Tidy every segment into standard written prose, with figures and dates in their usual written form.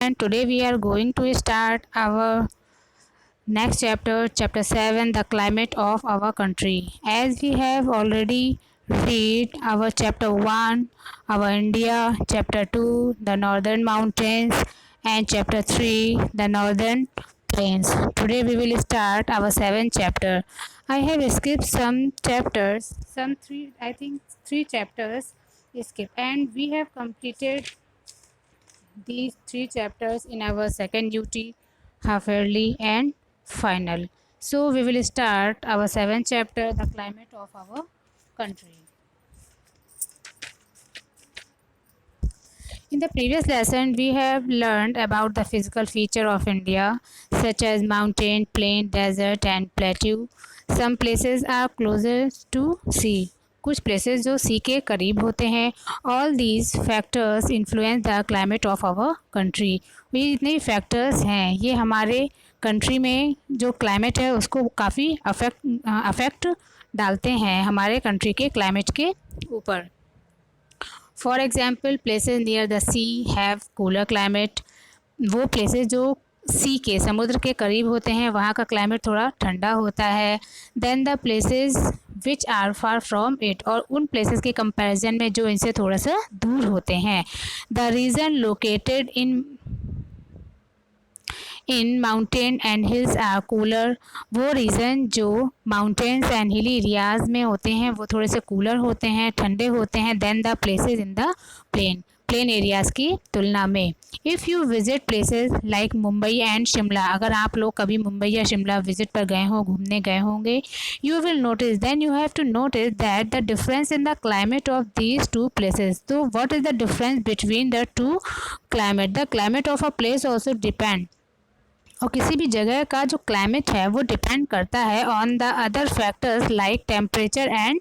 student, today we are going to start our next chapter, chapter 7, the climate of our country. As we have already read our chapter 1, our India, chapter 2, the northern mountains, and chapter 3, the northern plains. Today we will start our 7th chapter. I have skipped some chapters, some three, I think 3 chapters skip, and we have completed these 3 chapters in our second UT, half yearly and final. So we will start our 7th chapter, the climate of our country. In the previous lesson, we have learned about the physical feature of India, such as mountain, plain, desert, and plateau. Some places are closer to sea. कुछ places जो sea के करीब होते हैं. All these factors influence the climate of our country. ये जितने factors हैं ये हमारे कंट्री में जो क्लाइमेट है उसको काफ़ी अफेक्ट डालते हैं हमारे कंट्री के क्लाइमेट के ऊपर. For example places near the sea have cooler climate. वो प्लेसेस जो सी के समुद्र के करीब होते हैं वहाँ का क्लाइमेट थोड़ा ठंडा होता है. Then the places which are far from it, और उन प्लेसेस के कंपैरिजन में जो इनसे थोड़ा सा दूर होते हैं. The region located in mountain and hills are cooler. वो रीज़न जो माउंटेन्स एंड हिली एरियाज़ में होते हैं वो थोड़े से कूलर होते हैं, ठंडे होते हैं then the places in the plain areas की तुलना में. If you visit places like Mumbai and Shimla, अगर आप लोग कभी मुंबई या शिमला विज़िट पर गए हो, घूमने गए होंगे, you will notice then you have to notice that the difference in the climate of these 2 places. तो what is the difference between the 2 climate. The climate of a place also depend, और किसी भी जगह का जो climate है वो depend करता है on the other factors like temperature and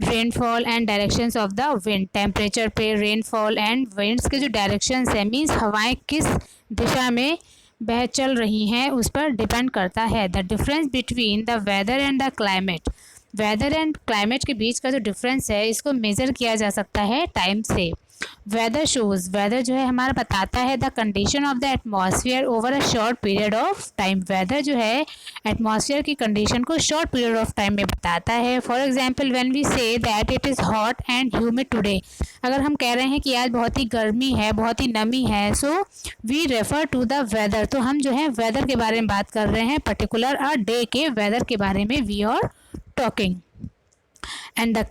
rainfall and directions of the wind. Temperature पे, रेनफॉल एंड विंड्स के जो डायरेक्शंस है मीन्स हवाएं किस दिशा में बह चल रही हैं उस पर डिपेंड करता है. The difference between the weather and the climate. Weather and climate के बीच का जो डिफरेंस है इसको मेज़र किया जा सकता है टाइम से. वेदर शोज़, वेदर जो है हमारा बताता है the condition of the atmosphere over a short period of time. Weather जो है एटमॉस्फेयर की कंडीशन को शॉर्ट पीरियड ऑफ टाइम में बताता है. For example when we say that it is hot and humid today, अगर हम कह रहे हैं कि आज बहुत ही गर्मी है, बहुत ही नमी है, so we refer to the weather. तो हम जो है वेदर के बारे में बात कर रहे हैं, पर्टिकुलर अ डे के वेदर के बारे में we are talking. And the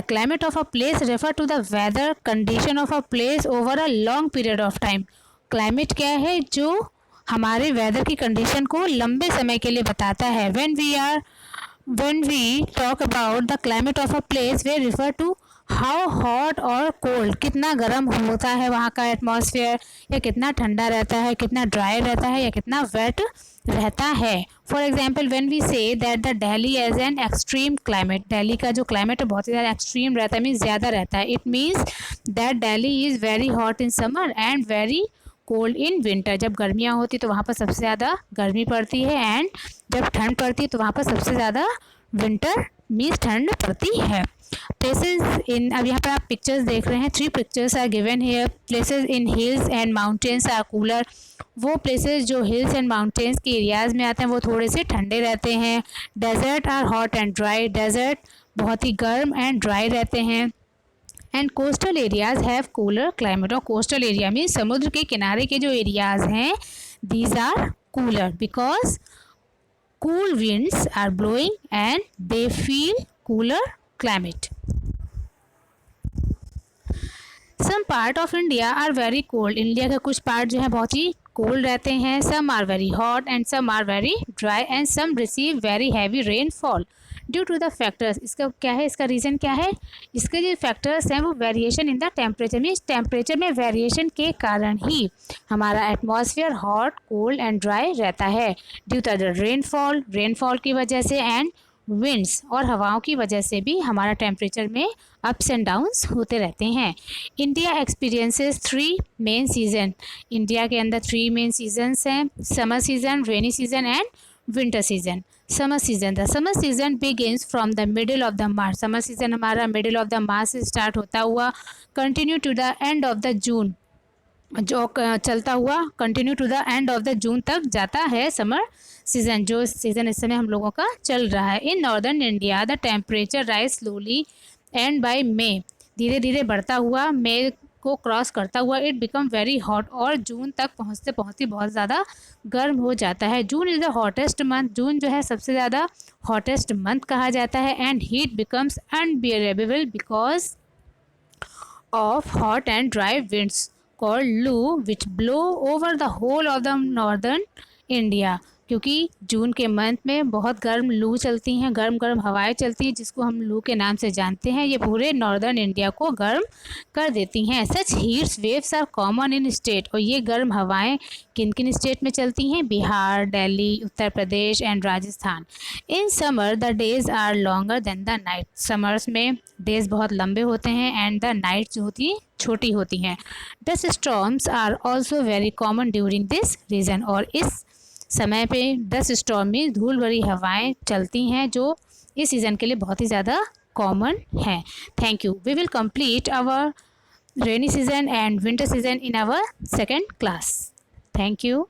climate of a place refer to the weather condition of a place over a long period of time. Climate क्या है जो हमारे वेदर की कंडीशन को लंबे समय के लिए बताता है. when we talk about the climate of a place we refer to how hot और कोल्ड, कितना गर्म होता है वहाँ का एटमॉस्फेयर, या कितना ठंडा रहता है, कितना ड्राई रहता है, या कितना वेट रहता है. For example when we say that the Delhi has an extreme climate, Delhi का जो क्लाइमेट है बहुत ही ज़्यादा एक्सट्रीम रहता है, मीन्स ज़्यादा रहता है. It means that Delhi is very hot in summer and very cold in winter. जब गर्मियाँ होती तो वहाँ पर सबसे ज़्यादा गर्मी पड़ती है, एंड जब ठंड पड़ती है तो वहाँ पर सबसे ज़्यादा विंटर मीन्स ठंड पड़ती है. प्लेसेस इन, अब यहाँ पर आप पिक्चर्स देख रहे हैं, 3 pictures are given here. Places in hills and mountains are cooler. वो प्लेसेस जो हिल्स एंड माउंटेन्स के एरियाज़ में आते हैं वो थोड़े से ठंडे रहते हैं. Desert are hot and dry, desert बहुत ही गर्म एंड ड्राई रहते हैं. And coastal areas have cooler climate, और कोस्टल एरिया में समुद्र के किनारे के जो एरियाज़ हैं these are cooler because cool winds are blowing and they feel cooler climate. Some part of India are very cold. India के कुछ पार्ट जो है बहुत ही कोल्ड रहते हैं. Some are very hot and some are very dry and some receive very heavy rainfall due to the factors. इसका क्या है, इसका रीज़न क्या है, इसके जो फैक्टर्स हैं वो variation in the temperature, means temperature में वेरिएशन के कारण ही हमारा atmosphere hot, cold and dry रहता है. ड्यू टू द रेनफॉल की वजह से एंड विंड्स, और हवाओं की वजह से भी हमारा टेम्परेचर में अप्स एंड डाउन्स होते रहते हैं. India experiences 3 main season. India के अंदर 3 मेन सीजन्स हैं, summer season, rainy season and winter season. Summer season, the summer season begins from the middle of the March. Summer season हमारा middle of the March से start होता हुआ continue to the end of the June. जो चलता हुआ continue to the end of the June तक जाता है समर सीजन, जो सीज़न इस समय हम लोगों का चल रहा है। In northern India the temperature rise slowly and by May, धीरे धीरे बढ़ता हुआ मे को क्रॉस करता हुआ इट बिकम वेरी हॉट, और जून तक पहुँचते पहुँचते बहुत ज़्यादा गर्म हो जाता है। जून इज़ द हॉटेस्ट मंथ, जून जो है सबसे ज़्यादा हॉटेस्ट मंथ कहा जाता है। And heat becomes unbearable because of hot and dry winds called loo which blow over the whole of the northern India, क्योंकि जून के मंथ में बहुत गर्म लू चलती हैं, गर्म गर्म हवाएं चलती हैं जिसको हम लू के नाम से जानते हैं। ये पूरे नॉर्दर्न इंडिया को गर्म कर देती हैं। Such heats waves are common in state, और ये गर्म हवाएं किन किन स्टेट में चलती हैं? Bihar, Delhi, Uttar Pradesh and Rajasthan. In summer the days are longer than the night, summers में डेज बहुत लंबे होते हैं एंड द नाइट जो होती हैं छोटी होती हैं। Dust storms are also very common during this region, और इस समय पे डस्ट स्टॉर्म में धूल भरी हवाएं चलती हैं जो इस सीज़न के लिए बहुत ही ज़्यादा कॉमन है। Thank you. We will complete our rainy season and winter season in our second class. Thank you.